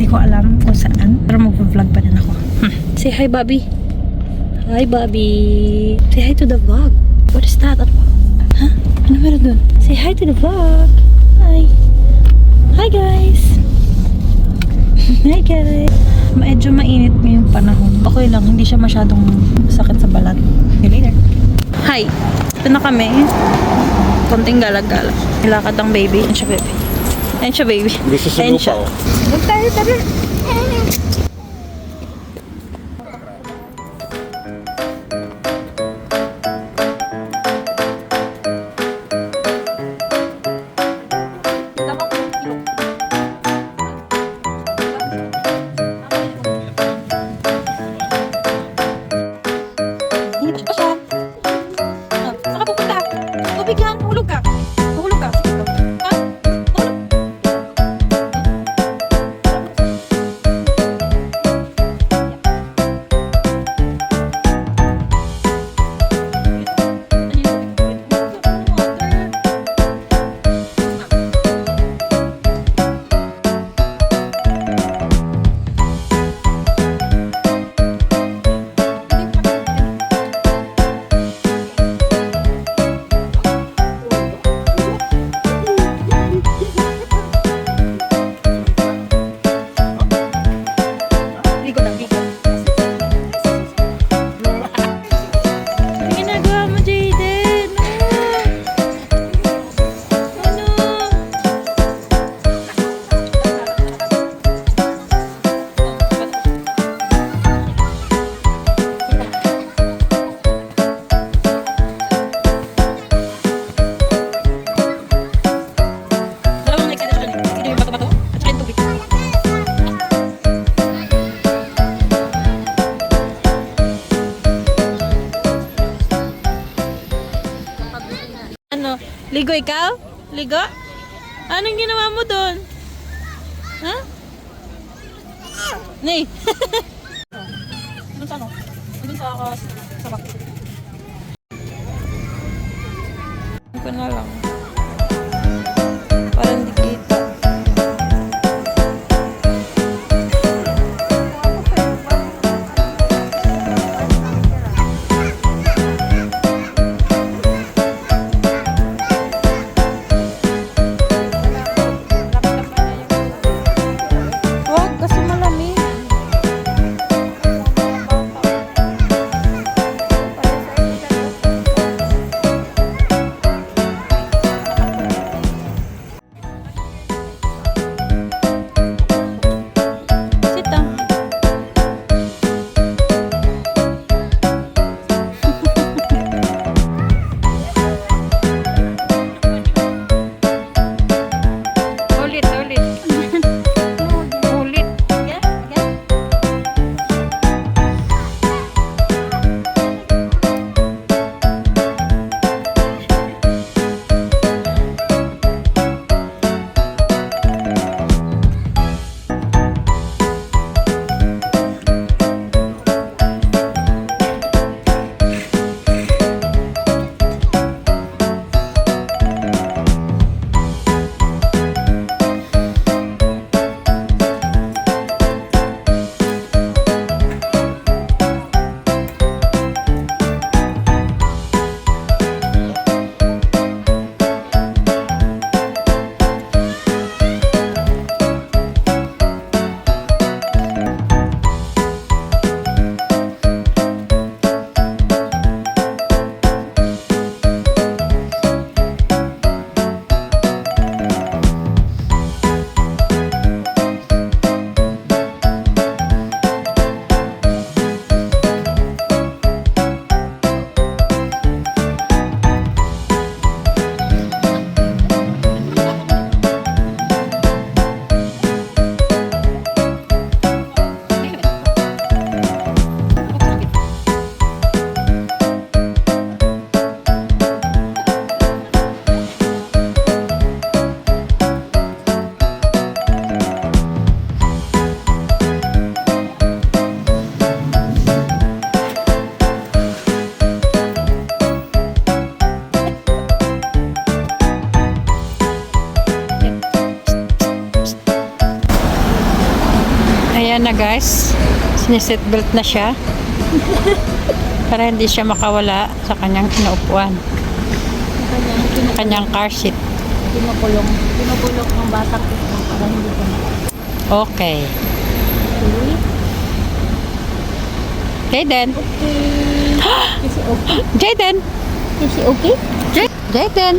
Hindi ko alam kung saan. Pero mag-vlog pa rin ako. Say hi, Bobby. Hi, Bobby. Say hi to the vlog. What is that? Huh? Ano meron dun? Say hi to the vlog. Hi. Hi, guys. Hi, guys. Medyo mainit ngayong panahon. Okay lang, hindi siya masyadong sakit sa balat. See you later. Hi. Ito na kami. Konting galag-galag. Nilakad ang baby. Ayan siya, baby. Ayan siya, baby. Gusto sa lupa, oh. Huwag tayo, tara. Ligo ikaw? Ligo? Anong ginawa mo doon? Ha? Nay! Doon sa ano? Doon sa bak. Ko na lang. Parang di kita. Ayan na guys, siniseatbelt na siya para hindi siya makawala sa kanyang inuupuan, kanyang car seat. Pinukulong ng batang ito para hindi ka na. Okay. Jaden. Kasi okay. Jaden. Kasi okay. Jaden.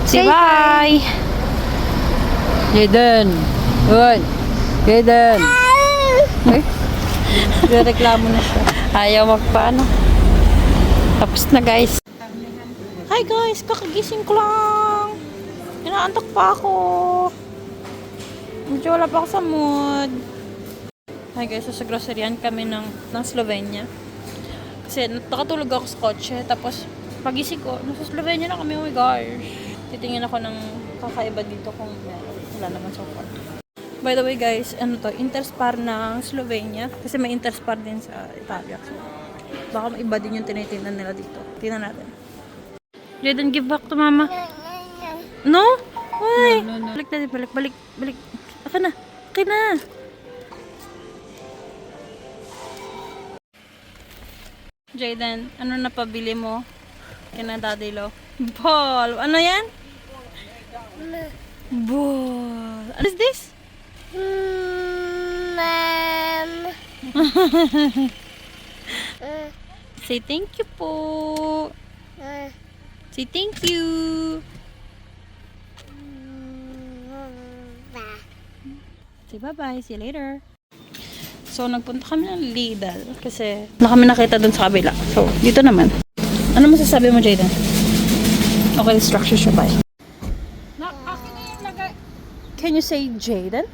Say bye. Jaden. Good. Jaden. Ay. Reklamo na siya. Ayaw magpaano. Tapos na guys. Hi guys, kakagising ko lang. Inaantok pa ako. Medyo wala pa ako sa mood. Hi guys, so sa groceryan kami ng Slovenia. Kasi nakatulog ako sa kotse. Tapos pagising ko, nasa Slovenia na kami. Oh my gosh. Titingin ako ng kakaiba dito kung meron. Wala naman so far. By the way guys, ano to, Interspar ng Slovenia. Kasi may Interspar din sa Italia. So, baka iba din yung tinitingnan nila dito. Tingnan natin. Jaden, give back to mama. No? Why? No. Balik natin, balik. Aka na. Jaden, ano na pabili mo? Kina Daddy Lo. Ball. Ano yan? Ball. What is this? Ma'am. Say thank you po. Say thank you. Say bye-bye. See you later. So, nagpunta kami ng Lidl kasi na kami nakita dun sa kabila. So, dito naman. Ano masasabi mo, Jaden? Okay, structure siya. Bye. Can you say Jaden?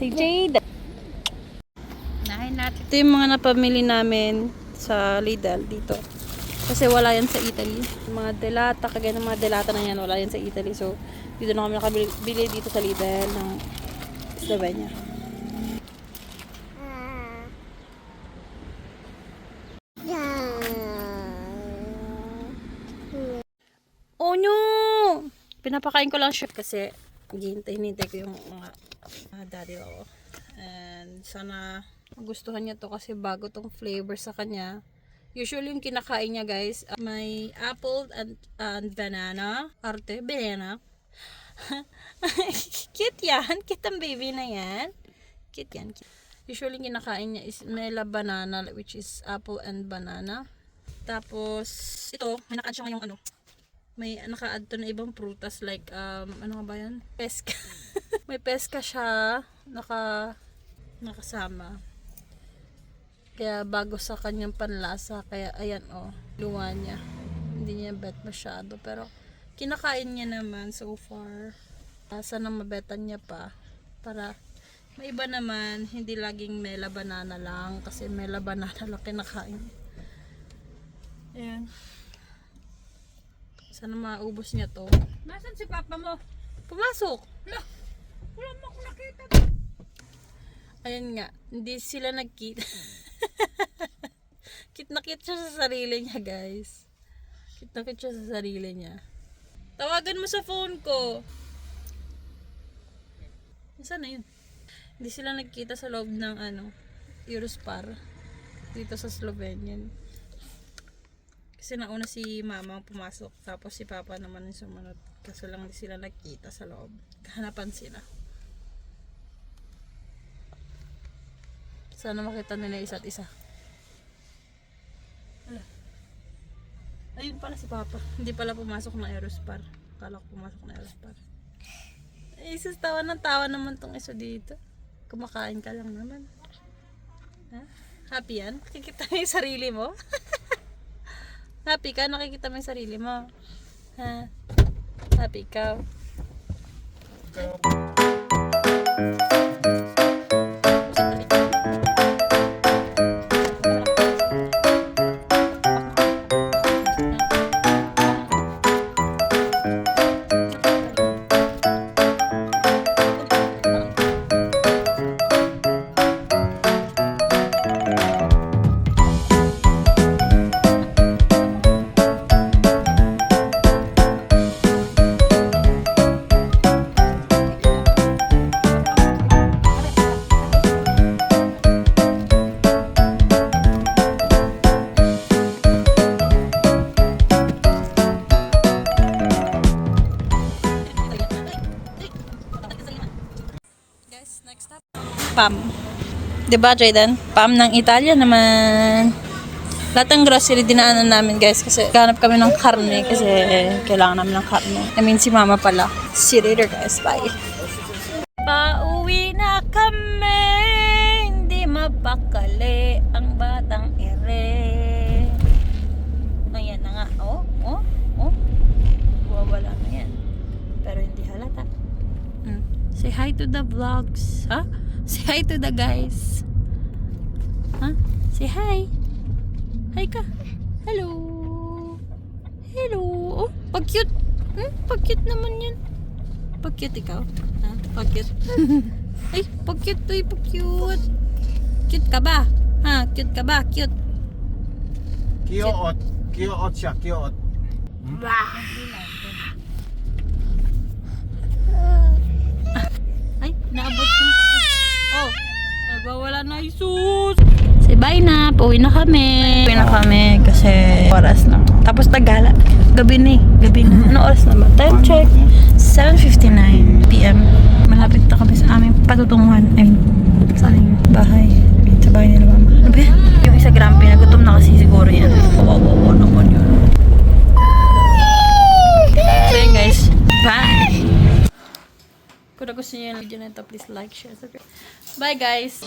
Say Jaden. Nahin natin. Ito yung mga napamili namin sa Lidl dito. Kasi wala yan sa Italy. Mga delata, kagaya ng mga delata na yan, wala yan sa Italy. So, dito na kami nakabili dito sa Lidl ng Slovenia. Oh no! Pinapakain ko lang siya kasi hinintay ko yung mga daddy ko. And sana magustuhan niya to kasi bago tong flavor sa kanya. Usually yung kinakain niya guys, may apple and banana. Arte, banana. Cute yan. Cute ang baby na yan. Cute yan. Cute. Usually yung kinakain niya is mela banana, which is apple and banana. Tapos, ito, may naka-add siya ngayong ano. May naka-add to na ibang prutas like, ano nga ba yan? Peska. May peska siya, nakasama. Kaya bago sa kanyang panlasa, kaya ayan luwa niya. Hindi niya bet masyado, pero kinakain niya naman so far. Sana mabetan niya pa para may iba naman, hindi laging mela banana lang kasi mela banana lang kinakain. Ayan. Sana maubos niya to. Nasaan si papa mo? Pumasok. Wala mo akong nakita. Ayan nga, hindi sila nagkita. Kit na kit siya sa sarili niya, guys. Kit na kit siya sa sarili niya. Tawagan mo sa phone ko. Saan na yun? Hindi sila nagkita sa loob ng Eurospar. Dito sa Slovenian. Kasi nauna si mama pumasok. Tapos si papa naman yung sumunod. Kaso lang hindi sila nagkita sa loob. Kahanapan sila. Sana makita nila isa't isa. Ala. Ayun pala si papa. Hindi pala pumasok ng Eurospar. Kala ko pumasok ng Eurospar. Isus, tawa naman tong iso dito. Kumakain ka lang naman. Ha? Happy yan? Nakikita mo yung sarili mo? Happy ka? Nakikita mo yung sarili mo? Ha? Happy ka? Pam. Diba, Jayden? Pam ng Italia naman. Lahat ng grocery dinaanan namin, guys, kasi ganap kami ng karne kasi kailangan namin ng karne. I mean, si mama pala. See you later, guys. Bye. Pauwi na kami, hindi mapakali ang batang ere. Ayan na nga. Oh. Wawala na yan. Pero hindi halata. Say hi to the vlogs. Ha? Say hi to the guys. Ha? Say hi. Hi ka. Hello. Hello. Oh, pag-cute. Pag-cute naman yan. Pag-cute ikaw. Ha? Pag-cute. Ay, pag-cute to. Pag-cute. Cute ka ba? Ha? Cute ka ba? Cute. Cute. Cute siya, cute. Ay, naabot yung pa. Oh, nagwawala na yung sus. Say bye na. Pauwi na kami. Pauwi na kami kasi oras na. Tapos Tagala. Gabi na eh. Gabi na. Ano oras na ba? Time check. 7:59 p.m. Malapit na kami sa aming patutunguhan. Ay, sa aming bahay. Sa bahay nila mama. Ano ba yan? Yung isa Grampy. Nagutom na kasi siguro yan. Wow, naman yun. So yun guys. Bye! Kung gusto niyo yung video na ito, please like, share, subscribe. Bye guys!